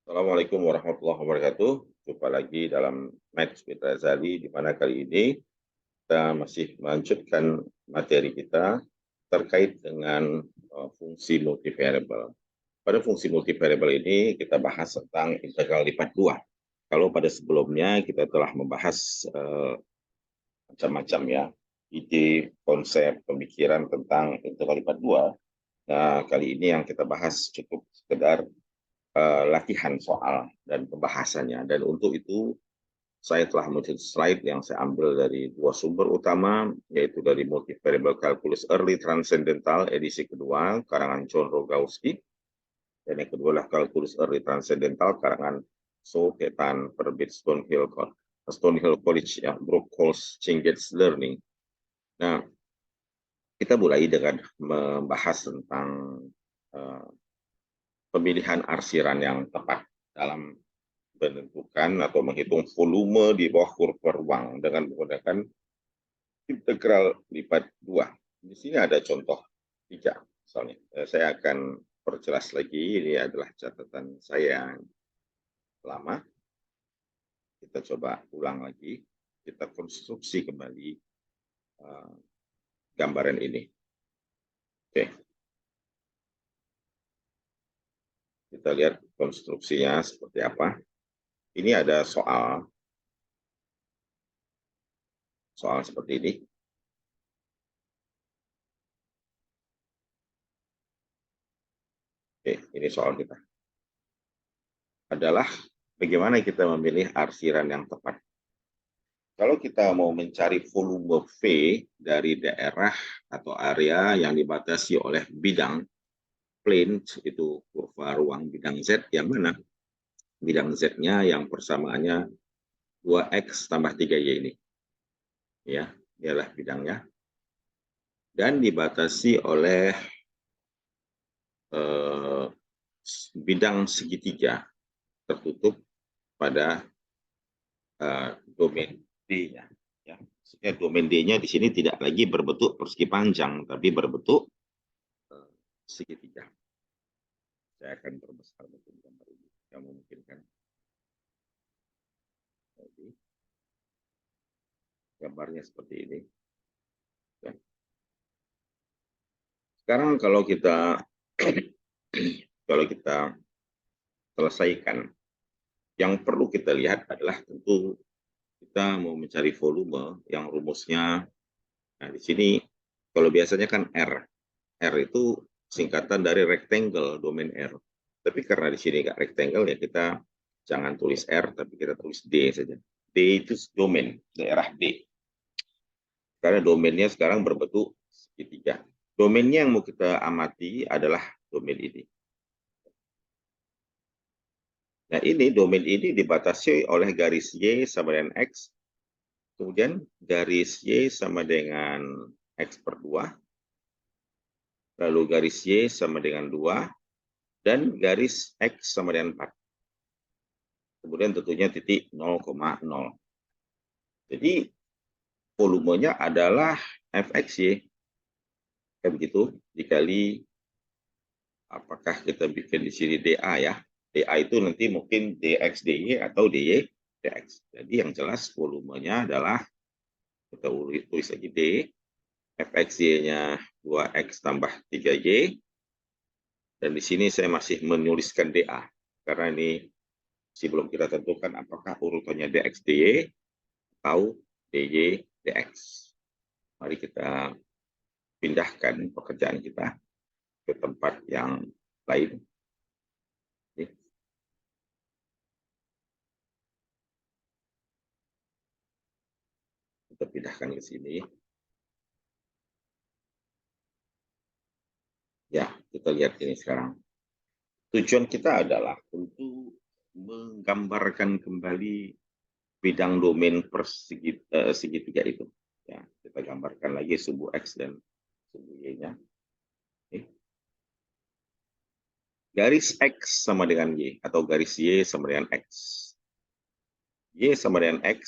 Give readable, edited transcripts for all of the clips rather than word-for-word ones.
Assalamualaikum warahmatullahi wabarakatuh. Jumpa lagi dalam Match with Razali, di mana kali ini kita masih melanjutkan materi kita terkait dengan fungsi multivariable. Pada fungsi multivariable ini kita bahas tentang integral lipat dua. Kalau pada sebelumnya kita telah membahas macam-macam ya, ide, konsep, pemikiran tentang integral lipat dua. Nah, kali ini yang kita bahas cukup sekedar latihan soal dan pembahasannya. Dan untuk itu saya telah memiliki slide yang saya ambil dari dua sumber utama, yaitu dari Multivariable Calculus Early Transcendental edisi kedua karangan John Rogowski, dan yang kedua adalah Calculus Early Transcendental karangan So Ketan Perbit Stonehill College ya, Brookholes Chingets Learning. Nah, kita mulai dengan membahas tentang uh, pemilihan arsiran yang tepat dalam menentukan atau menghitung volume di bawah kurva ruang dengan menggunakan integral lipat dua. Di sini ada contoh 3 misalnya. Saya akan perjelas lagi, ini adalah catatan saya yang lama. Kita coba ulang lagi, kita konstruksi kembali gambaran ini. Oke. Kita lihat konstruksinya seperti apa. Ini ada soal seperti ini. Oke, ini soal kita. Adalah bagaimana kita memilih arsiran yang tepat. Kalau kita mau mencari volume V dari daerah atau area yang dibatasi oleh bidang plane, itu kurva ruang bidang Z, yang mana bidang Z-nya yang persamaannya 2X tambah 3Y ini. Ya, ini adalah bidangnya. Dan dibatasi oleh bidang segitiga tertutup pada domain D-nya. Ya. Domain D-nya di sini tidak lagi berbentuk persegi panjang, tapi berbentuk segitiga. Saya akan perbesar bentuk gambar ini yang memungkinkan. Jadi, gambarnya seperti ini. Ya. Sekarang kalau kita selesaikan, yang perlu kita lihat adalah tentu kita mau mencari volume yang rumusnya. Nah, di sini kalau biasanya kan R. R itu singkatan dari rectangle, domain R. Tapi karena di sini nggak rectangle, ya kita jangan tulis R, tapi kita tulis D saja. D itu domain, daerah D. Karena domainnya sekarang berbentuk segitiga. Domainnya yang mau kita amati adalah domain ini. Nah, ini domain ini dibatasi oleh garis Y sama dengan X, kemudian garis Y sama dengan X per 2, lalu garis Y sama dengan 2, dan garis X sama dengan 4. Kemudian tentunya titik 0,0. Jadi volumenya adalah Fxy. Kayak begitu, dikali, apakah kita bikin di sini dA ya. dA itu nanti mungkin dx dy atau dy dx. Jadi yang jelas volumenya adalah, kita tulis lagi D, Fxy-nya 2x tambah 3y. Dan di sini saya masih menuliskan dA, karena ini sebelum kita tentukan apakah urutannya dx dy atau dy dx. Mari kita pindahkan pekerjaan kita ke tempat yang lain. Kita pindahkan ke sini. Ya, kita lihat ini sekarang. Tujuan kita adalah untuk menggambarkan kembali bidang domain segitiga itu. Ya, kita gambarkan lagi sumbu X dan sumbu Y-nya. Garis X sama dengan Y, atau garis Y sama dengan X. Y sama dengan X,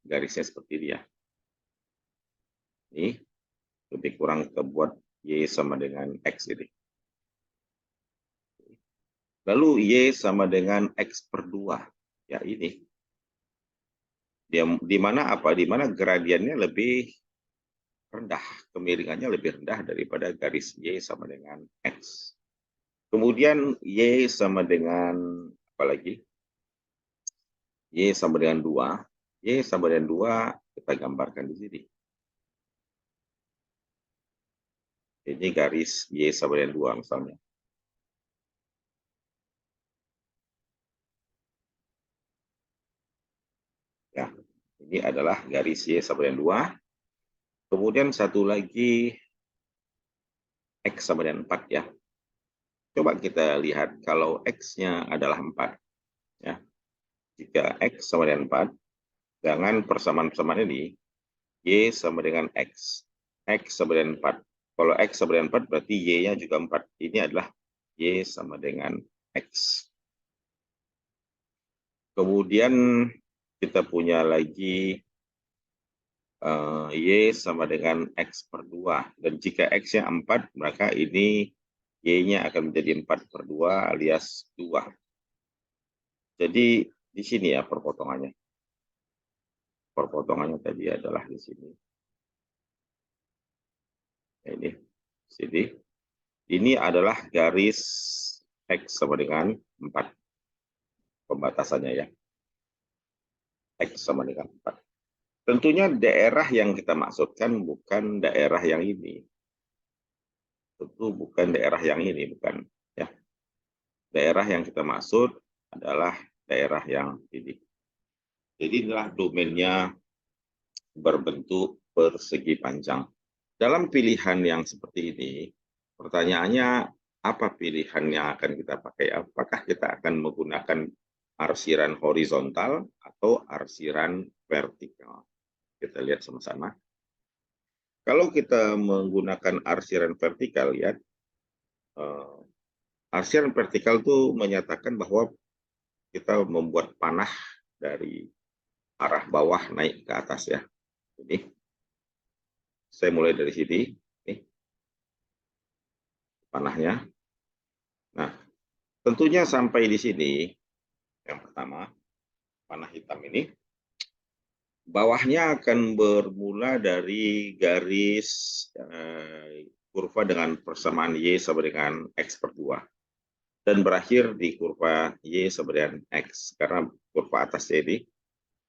garisnya seperti dia. Ini lebih kurang kita buat Y sama dengan X ini. Lalu Y sama dengan X per 2. Ya ini. Di mana apa? Di mana gradiennya lebih rendah. Kemiringannya lebih rendah daripada garis Y sama dengan X. Kemudian Y sama dengan apa lagi? Y sama dengan 2. Y sama dengan 2 kita gambarkan di sini. Ini garis Y sama dengan 2 misalnya. Ya, ini adalah garis Y sama dengan 2. Kemudian satu lagi X sama dengan 4 ya. Coba kita lihat kalau X-nya adalah 4. Ya. Jika X sama dengan 4, dengan persamaan-persamaan ini, Y sama dengan X. X sama dengan 4. Kalau X sama dengan 4, berarti Y-nya juga 4. Ini adalah Y sama dengan X. Kemudian kita punya lagi Y sama dengan X per 2. Dan jika X-nya 4, maka ini Y-nya akan menjadi 4 per 2 alias 2. Jadi di sini ya perpotongannya. Perpotongannya tadi adalah di sini. Ini, sini. Ini adalah garis X sama dengan 4. Pembatasannya ya. X sama dengan 4. Tentunya daerah yang kita maksudkan bukan daerah yang ini. Tentu bukan daerah yang ini, bukan. Ya. Daerah yang kita maksud adalah daerah yang ini. Jadi inilah domainnya berbentuk persegi panjang. Dalam pilihan yang seperti ini, pertanyaannya apa pilihan yang akan kita pakai? Apakah kita akan menggunakan arsiran horizontal atau arsiran vertikal? Kita lihat sama-sama. Kalau kita menggunakan arsiran vertikal, ya, arsiran vertikal itu menyatakan bahwa kita membuat panah dari arah bawah naik ke atas ya. Ini saya mulai dari sini, ini panahnya. Nah, tentunya sampai di sini, yang pertama, panah hitam ini, bawahnya akan bermula dari garis kurva dengan persamaan Y sama dengan X per 2. Dan berakhir di kurva Y sama dengan X. Karena kurva atasnya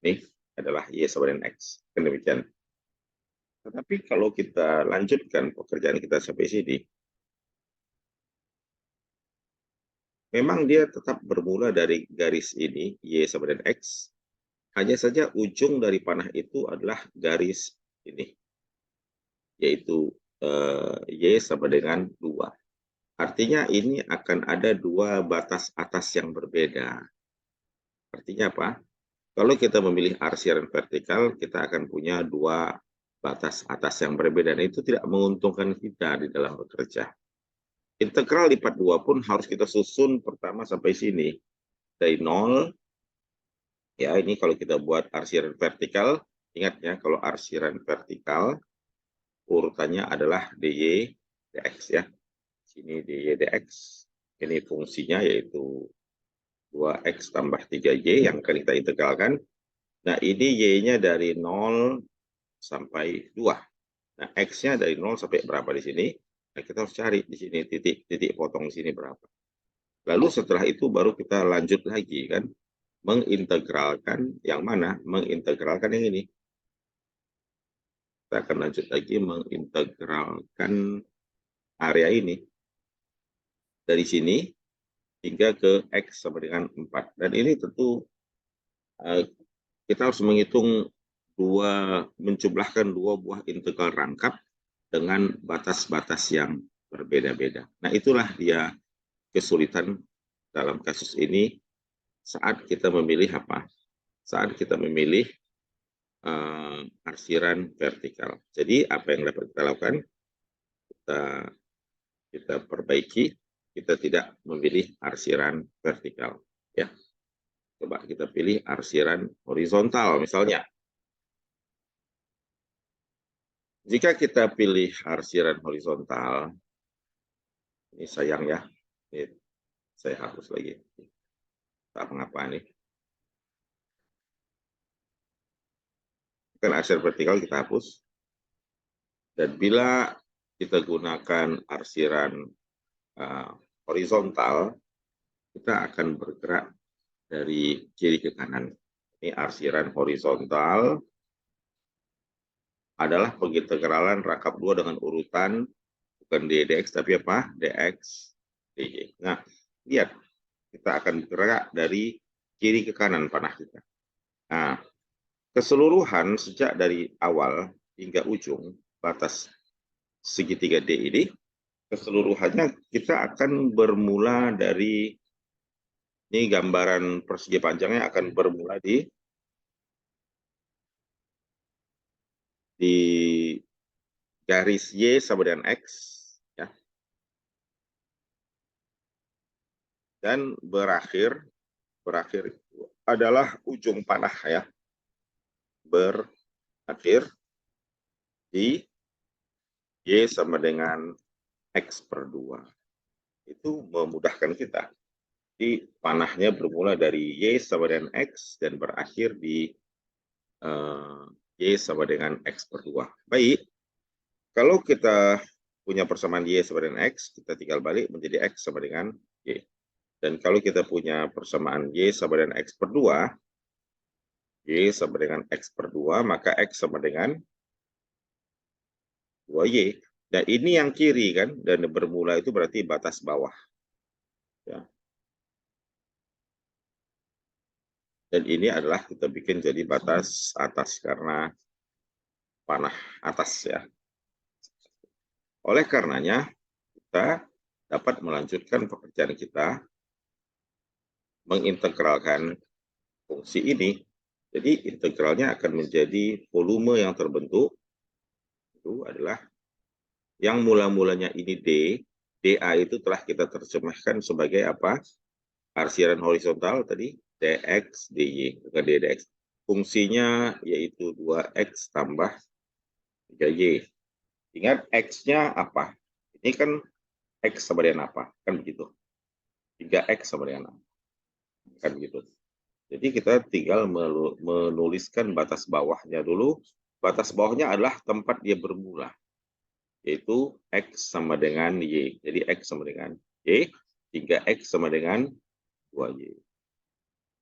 ini adalah Y sama dengan X. Kan demikian. Tetapi kalau kita lanjutkan pekerjaan kita sampai sini, memang dia tetap bermula dari garis ini, Y sama dengan X. Hanya saja ujung dari panah itu adalah garis ini, yaitu Y sama dengan 2. Artinya ini akan ada dua batas atas yang berbeda. Artinya apa? Kalau kita memilih arsiran vertikal, kita akan punya dua batas atas yang berbeda. Dan itu tidak menguntungkan kita di dalam bekerja. Integral lipat 2 pun harus kita susun pertama sampai sini. Dari 0, ya ini kalau kita buat arsiran vertikal, ingat ya kalau arsiran vertikal, urutannya adalah dy dx ya. Sini dy dx, ini fungsinya yaitu 2x tambah 3y yang akan kita integralkan. Nah ini y-nya dari 0 sampai 2. Nah x-nya dari 0 sampai berapa di sini? Nah kita harus cari di sini titik potong di sini berapa. Lalu setelah itu baru kita lanjut lagi kan, mengintegralkan yang mana? Mengintegralkan yang ini. Kita akan lanjut lagi mengintegralkan area ini. Dari sini hingga ke X sama dengan 4. Dan ini tentu kita harus menghitung menjumlahkan dua buah integral rangkap dengan batas-batas yang berbeda-beda. Nah itulah dia kesulitan dalam kasus ini saat kita memilih apa? Saat kita memilih arsiran vertikal. Jadi apa yang dapat kita lakukan? Kita perbaiki, kita tidak memilih arsiran vertikal. Ya, coba kita pilih arsiran horizontal misalnya. Jika kita pilih arsiran horizontal, ini sayang ya, ini Saya hapus lagi. Tak mengapa nih. Kan arsir vertikal kita hapus. Dan bila kita gunakan arsiran horizontal, kita akan bergerak dari kiri ke kanan. Ini arsiran horizontal adalah pengintegralan rangkap 2 dengan urutan bukan dx tapi apa? dx dy. Nah, lihat kita akan bergerak dari kiri ke kanan panah kita. Nah, keseluruhan sejak dari awal hingga ujung batas segitiga D ini, keseluruhannya kita akan bermula dari, ini gambaran persegi panjangnya akan bermula di garis Y sama dengan X, ya, dan berakhir adalah ujung panah, ya, berakhir di Y sama dengan X per 2. Itu memudahkan kita. Jadi panahnya bermula dari Y sama dengan X dan berakhir di Y sama dengan X per 2. Baik, kalau kita punya persamaan Y sama dengan X, kita tinggal balik menjadi X sama dengan Y. Dan kalau kita punya persamaan Y sama dengan X per 2, Y sama dengan X per 2, maka X sama dengan 2Y. Dan ini yang kiri kan, dan bermula itu berarti batas bawah. Ya. Dan ini adalah kita bikin jadi batas atas karena panah atas, ya. Oleh karenanya, kita dapat melanjutkan pekerjaan kita mengintegralkan fungsi ini. Jadi integralnya akan menjadi volume yang terbentuk, itu adalah yang mula-mulanya ini D, dA itu telah kita terjemahkan sebagai apa? Arsiran horizontal tadi, dx, dy, bukan dx. Fungsinya yaitu 2x tambah 3y. Ingat x-nya apa? Ini kan x sama dengan apa? Kan begitu. 3x sama dengan apa? Kan begitu. Jadi kita tinggal menuliskan batas bawahnya dulu. Batas bawahnya adalah tempat dia bermula, yaitu X sama dengan Y. Jadi X sama dengan Y, hingga X sama dengan 2Y.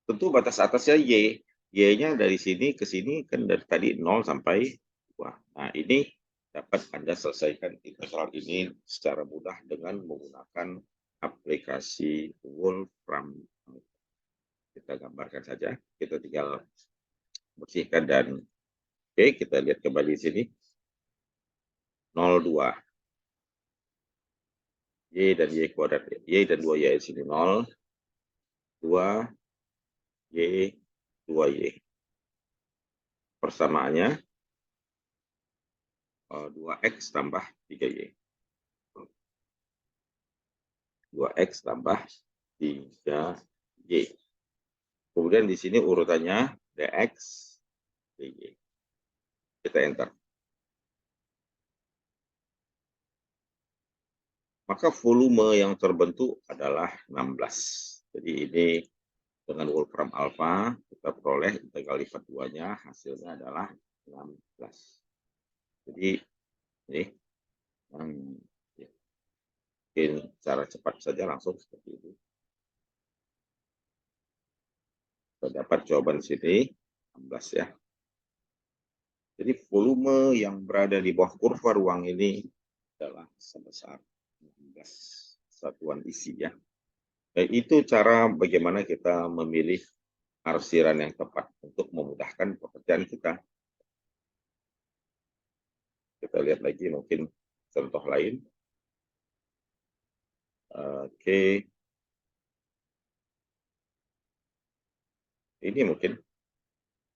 Tentu batas atasnya Y. Y-nya dari sini ke sini kan dari tadi 0 sampai 2. Nah, ini dapat Anda selesaikan integral ini secara mudah dengan menggunakan aplikasi Wolfram. Kita gambarkan saja, kita tinggal bersihkan dan oke, kita lihat kembali di sini. 02. Y dan Y kuadrat. Y dan 2Y di sini 0. 2, Y, 2Y. Persamaannya 2X tambah 3Y. 2X tambah 3Y. Kemudian di sini urutannya dx, dy. Kita enter. Maka volume yang terbentuk adalah 16. Jadi ini dengan Wolfram alpha kita peroleh integral lipat 2-nya, hasilnya adalah 16. Jadi ini mungkin cara cepat saja langsung seperti itu. Kita dapat jawaban di sini 16, ya. Jadi volume yang berada di bawah kurva ruang ini adalah sebesar 16 satuan isi, ya. Dan itu cara bagaimana kita memilih arsiran yang tepat untuk memudahkan pekerjaan kita. Kita lihat lagi mungkin contoh lain. Oke. Ini mungkin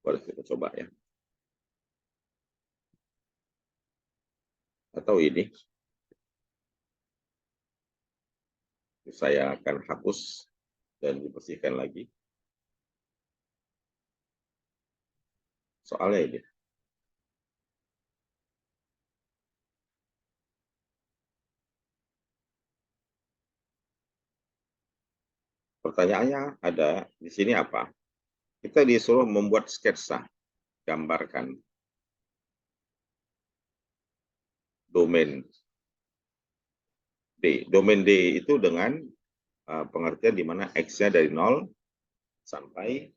boleh kita coba, ya. Atau ini. Saya akan hapus dan dibersihkan lagi. Soalnya ini. Pertanyaannya ada di sini apa? Kita disuruh membuat sketsa, gambarkan domain D. Domain D itu dengan pengertian di mana X-nya dari 0 sampai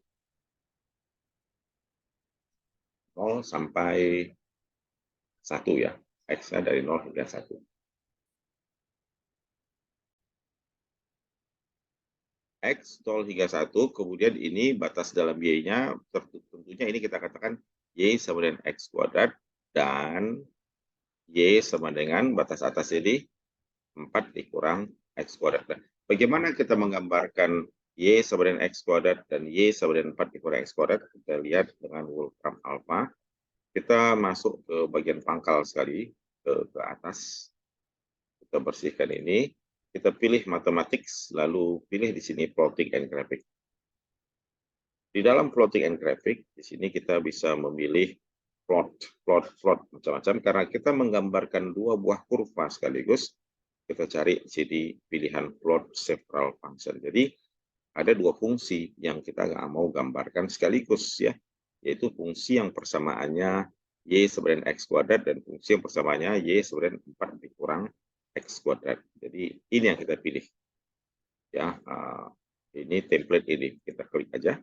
1 ya. X-nya dari 0 hingga 1. X 0 hingga 1, kemudian ini batas dalam Y-nya, tentunya ini kita katakan Y sama dengan X kuadrat, dan Y sama dengan batas atas ini 4 dikurang X kuadrat. Nah, bagaimana kita menggambarkan Y sama dengan X kuadrat dan Y sama dengan 4 dikurang X kuadrat? Kita lihat dengan Wolfram alpha. Kita masuk ke bagian pangkal sekali, ke atas. Kita bersihkan ini. Kita pilih mathematics, lalu pilih di sini plotting and graphic. Di dalam plotting and graphic, di sini kita bisa memilih plot macam-macam karena kita menggambarkan dua buah kurva sekaligus. Kita cari di sini pilihan plot several function. Jadi ada dua fungsi yang kita nggak mau gambarkan sekaligus ya, yaitu fungsi yang persamaannya y sama dengan x kuadrat dan fungsi yang persamaannya y sama dengan 4 dikurang x kuadrat. Jadi ini yang kita pilih ya. Ini template ini kita klik aja.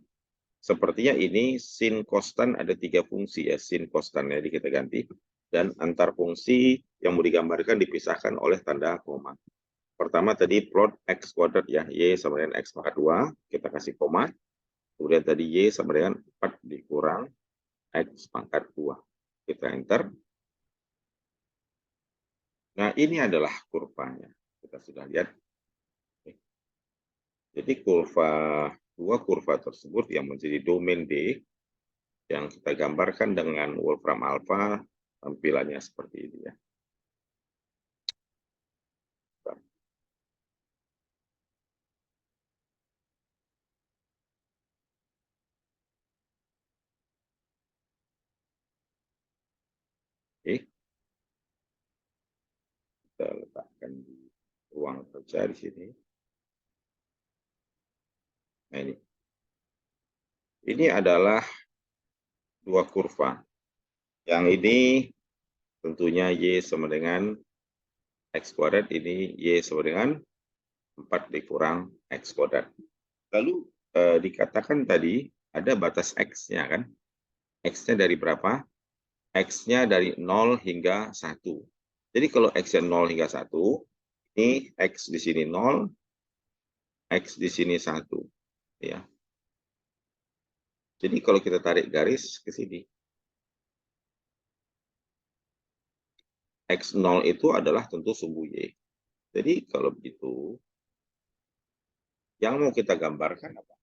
Sepertinya ini sin kostan ada 3 fungsi ya, sin kostan, jadi kita ganti. Dan antar fungsi yang mau digambarkan dipisahkan oleh tanda koma. Pertama tadi plot x kuadrat ya, y sama dengan x pangkat 2, kita kasih koma. Kemudian tadi y sama dengan 4 dikurang x pangkat 2. Kita enter. Nah ini adalah kurvanya, kita sudah lihat. Jadi dua kurva tersebut yang menjadi domain D, yang kita gambarkan dengan Wolfram alpha, tampilannya seperti ini ya. Oke, kita letakkan di ruang kerja di sini. Nah ini adalah dua kurva. Yang ini tentunya Y sama dengan X kuadrat, ini Y sama dengan 4 dikurang X kuadrat. Lalu dikatakan tadi ada batas X-nya kan. X-nya dari berapa? X-nya dari 0 hingga 1. Jadi kalau X-nya 0 hingga 1, ini X di sini 0, X di sini 1. Ya. Jadi kalau kita tarik garis ke sini, X0 itu adalah tentu sumbu Y. Jadi kalau begitu, yang mau kita gambarkan apa?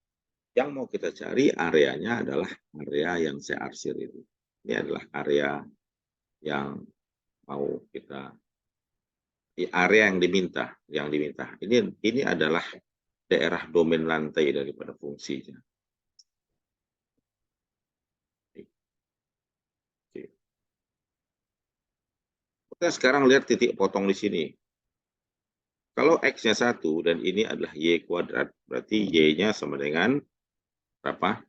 Yang mau kita cari areanya adalah area yang saya arsir itu. Ini adalah area yang mau kita, area yang diminta. Ini adalah daerah domain lantai daripada fungsinya. Kita sekarang lihat titik potong di sini. Kalau X-nya 1 dan ini adalah Y kuadrat, berarti Y-nya sama dengan berapa?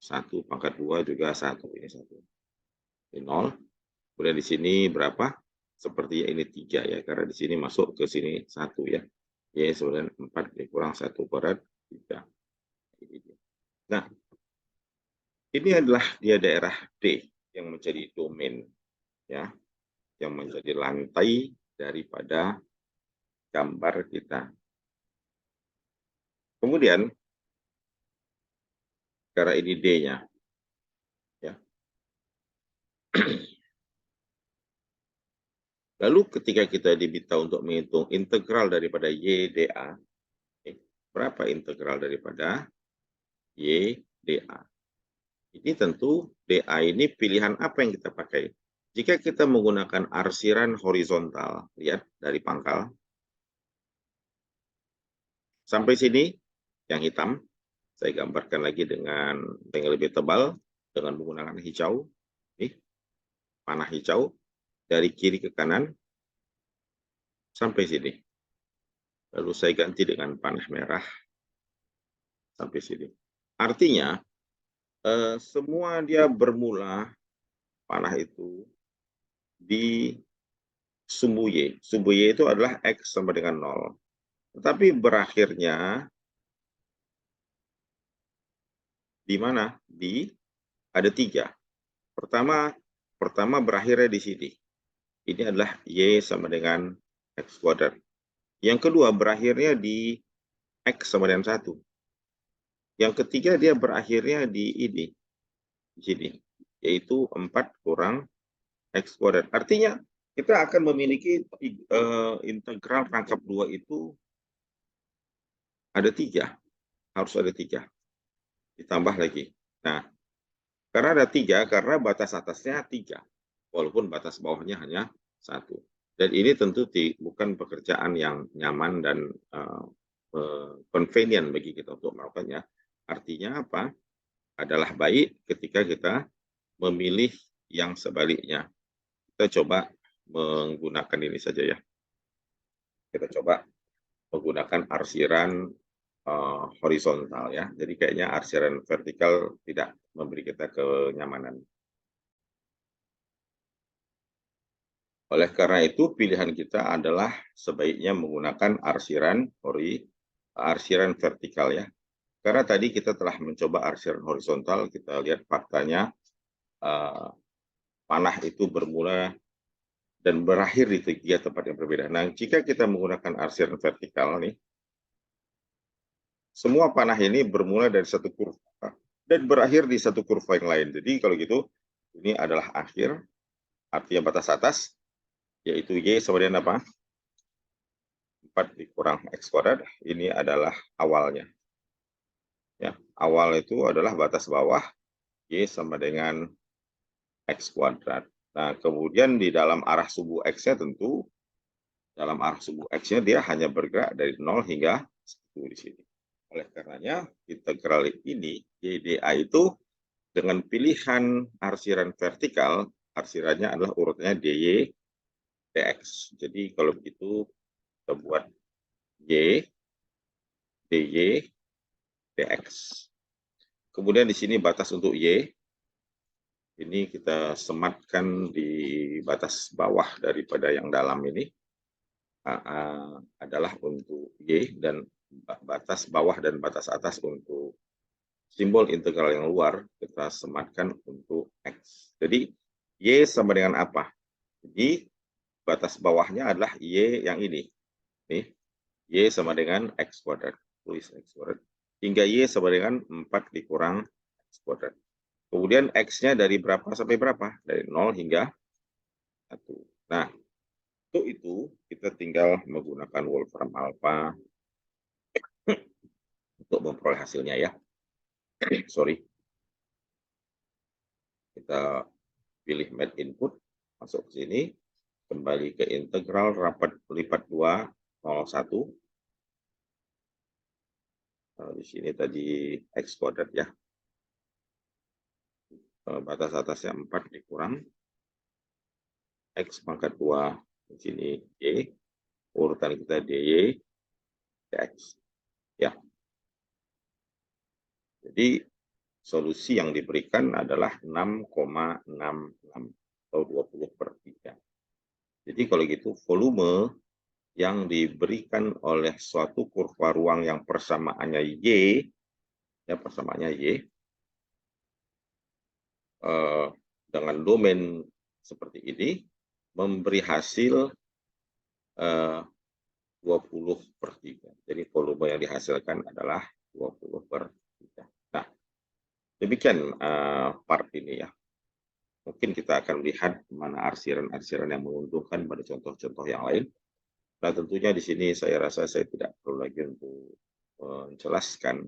1 pangkat 2 juga 1. Ini 1. Ini 0. Kemudian di sini berapa? Sepertinya ini 3 ya, karena di sini masuk ke sini 1 ya. Y sama dengan 4 dikurang 1 kuadrat, 3. Nah, ini adalah dia daerah D yang menjadi domain ya, yang menjadi lantai daripada gambar kita. Kemudian karena ini D-nya ya. Lalu ketika kita diminta untuk menghitung integral daripada YDA, berapa integral daripada YDA? Ini tentu DA ini pilihan apa yang kita pakai. Jika kita menggunakan arsiran horizontal, lihat dari pangkal, sampai sini yang hitam, saya gambarkan lagi dengan yang lebih tebal, dengan menggunakan hijau, panah hijau, dari kiri ke kanan, sampai sini. Lalu saya ganti dengan panah merah. sampai sini. Artinya semua dia bermula panah itu di sumbu Y. Sumbu Y itu adalah X sama dengan 0. Tetapi berakhirnya di mana? Ada 3. Pertama berakhirnya di sini. Ini adalah Y sama dengan X kuadrat. Yang kedua berakhirnya di X sama dengan 1. Yang ketiga dia berakhirnya di sini, yaitu 4 kurang X kuadrat. Artinya kita akan memiliki integral rangkap 2 itu ada 3. Harus ada 3. Ditambah lagi. Nah, karena ada 3, karena batas atasnya 3. Walaupun batas bawahnya hanya 1. Dan ini tentu bukan pekerjaan yang nyaman dan convenient bagi kita untuk melakukannya. Artinya apa? Adalah baik ketika kita memilih yang sebaliknya. Kita coba menggunakan ini saja ya. Kita coba menggunakan arsiran horizontal ya. Jadi kayaknya arsiran vertikal tidak memberi kita kenyamanan. Oleh karena itu pilihan kita adalah sebaiknya menggunakan arsiran vertikal ya. Karena tadi kita telah mencoba arsiran horizontal, kita lihat faktanya panah itu bermula dan berakhir di 3 tempat yang berbeda. Nah, jika kita menggunakan arsiran vertikal nih, semua panah ini bermula dari satu kurva dan berakhir di satu kurva yang lain. Jadi kalau gitu, ini adalah akhir, artinya batas atas, yaitu Y sama dengan apa? 4 dikurang X kuadrat, ini adalah awalnya. Ya, awal itu adalah batas bawah, Y sama dengan X kuadrat. Nah, kemudian di dalam arah sumbu X-nya tentu, dalam arah sumbu X-nya dia hanya bergerak dari 0 hingga 1 di sini. Oleh karenanya, integral ini, YDA itu, dengan pilihan arsiran vertikal, arsirannya adalah urutnya DY, DX. Jadi kalau begitu, kita buat Y, DY, DX. Kemudian di sini batas untuk Y, ini kita sematkan di batas bawah daripada yang dalam ini, adalah untuk Y, dan batas bawah dan batas atas untuk simbol integral yang luar, kita sematkan untuk X. Jadi, Y sama dengan apa? Jadi, batas bawahnya adalah Y yang ini. Nih, Y sama dengan X kuadrat. Tulis X kuadrat. Hingga Y sama dengan 4 dikurang X kuadrat. Kemudian X-nya dari berapa sampai berapa? Dari 0 hingga 1. Nah, untuk itu kita tinggal menggunakan Wolfram alpha untuk memperoleh hasilnya ya. Sorry. Kita pilih Mate Input, masuk ke sini, kembali ke integral rapat lipat 2, 01. Di sini tadi X kuadrat ya. Batas atasnya 4 dikurang X pangkat 2, di sini Y, urutan kita DY, DX. Ya. Jadi solusi yang diberikan adalah 6,66 atau 20/3. Jadi kalau gitu volume yang diberikan oleh suatu kurva ruang yang persamaannya Y, ya persamaannya Y, dengan domain seperti ini, memberi hasil 20/3. Jadi volume yang dihasilkan adalah 20/3. Nah, demikian part ini ya. Mungkin kita akan lihat mana arsiran-arsiran yang menguntungkan pada contoh-contoh yang lain. Nah, tentunya di sini saya rasa saya tidak perlu lagi untuk menjelaskan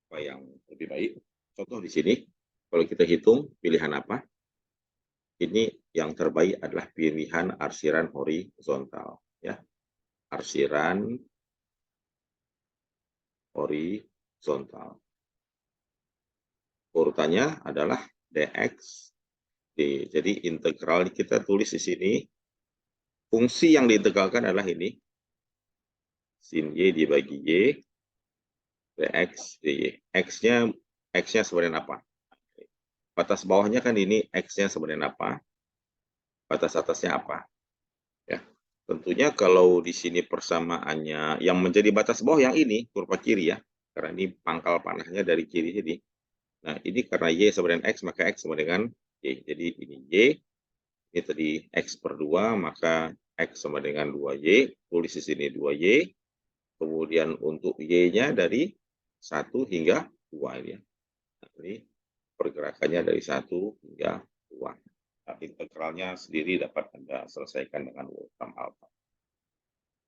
apa yang lebih baik. Contoh di sini, kalau kita hitung pilihan apa, ini yang terbaik adalah pilihan arsiran horizontal. Ya, arsiran horizontal. Urutannya adalah dx d. Jadi integral kita tulis di sini. Fungsi yang diintegralkan adalah ini. Sin Y dibagi Y Dx, dy. X-nya sebenarnya apa? Batas bawahnya kan ini X-nya sebenarnya apa? Batas atasnya apa? Ya. Tentunya kalau di sini persamaannya yang menjadi batas bawah yang ini kurva kiri ya, karena ini pangkal panahnya dari kiri sini. Nah ini karena y sama dengan x maka x sama dengan y. Jadi ini y, ini tadi x per 2 maka x sama dengan 2y. Tulis di sini 2y. Kemudian untuk y-nya dari 1 hingga 2 ini ya. Nah, ini pergerakannya dari 1 hingga 2. Nah, integralnya sendiri dapat Anda selesaikan dengan Wolfram alpha.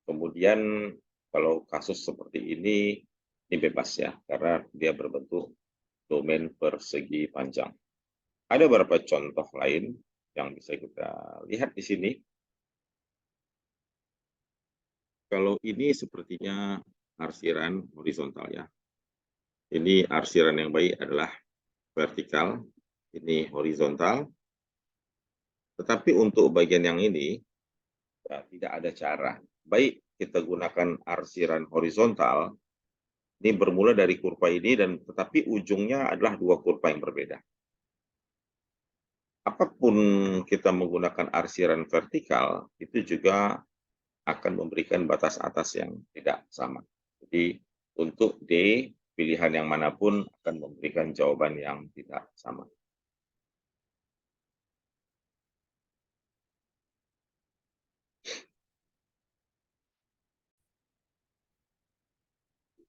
Kemudian kalau kasus seperti ini bebas ya, karena dia berbentuk domain persegi panjang. Ada beberapa contoh lain yang bisa kita lihat di sini. Kalau ini sepertinya arsiran horizontal ya. Ini arsiran yang baik adalah vertikal, ini horizontal. Tetapi untuk bagian yang ini ya, tidak ada cara. Baik kita gunakan arsiran horizontal, ini bermula dari kurva ini dan tetapi ujungnya adalah dua kurva yang berbeda. Apapun kita menggunakan arsiran vertikal, itu juga akan memberikan batas atas yang tidak sama. Jadi untuk D, pilihan yang manapun akan memberikan jawaban yang tidak sama.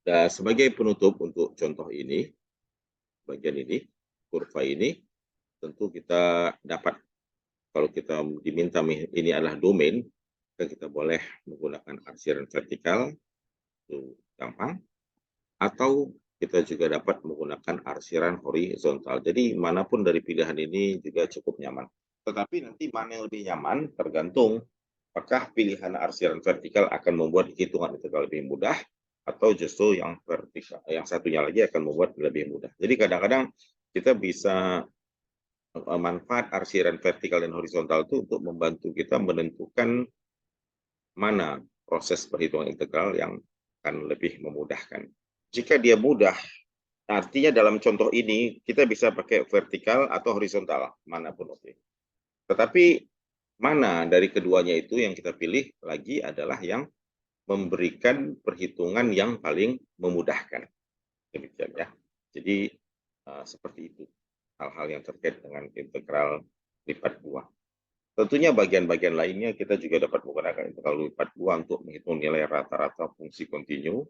Dan sebagai penutup untuk contoh ini, bagian ini, kurva ini, tentu kita dapat, kalau kita diminta ini adalah domain, kita boleh menggunakan arsiran vertikal, itu gampang, atau kita juga dapat menggunakan arsiran horizontal. Jadi manapun dari pilihan ini juga cukup nyaman. Tetapi nanti mana yang lebih nyaman tergantung apakah pilihan arsiran vertikal akan membuat hitungan integral lebih mudah atau justru yang vertikal, yang satunya lagi akan membuat lebih mudah. Jadi kadang-kadang kita bisa manfaat arsiran vertikal dan horizontal itu untuk membantu kita menentukan mana proses perhitungan integral yang akan lebih memudahkan. Jika dia mudah, artinya dalam contoh ini kita bisa pakai vertikal atau horizontal, manapun oke. Tetapi mana dari keduanya itu yang kita pilih lagi adalah yang memberikan perhitungan yang paling memudahkan. Demikian ya. Jadi seperti itu hal-hal yang terkait dengan integral lipat 2. Tentunya bagian-bagian lainnya kita juga dapat menggunakan integral lipat 2 untuk menghitung nilai rata-rata fungsi kontinu,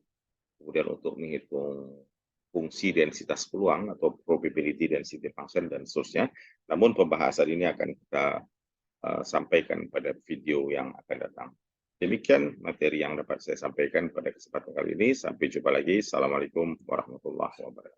kemudian untuk menghitung fungsi densitas peluang atau probability density function dan seterusnya. Namun pembahasan ini akan kita sampaikan pada video yang akan datang. Demikian materi yang dapat saya sampaikan pada kesempatan kali ini. Sampai jumpa lagi. Assalamualaikum warahmatullahi wabarakatuh.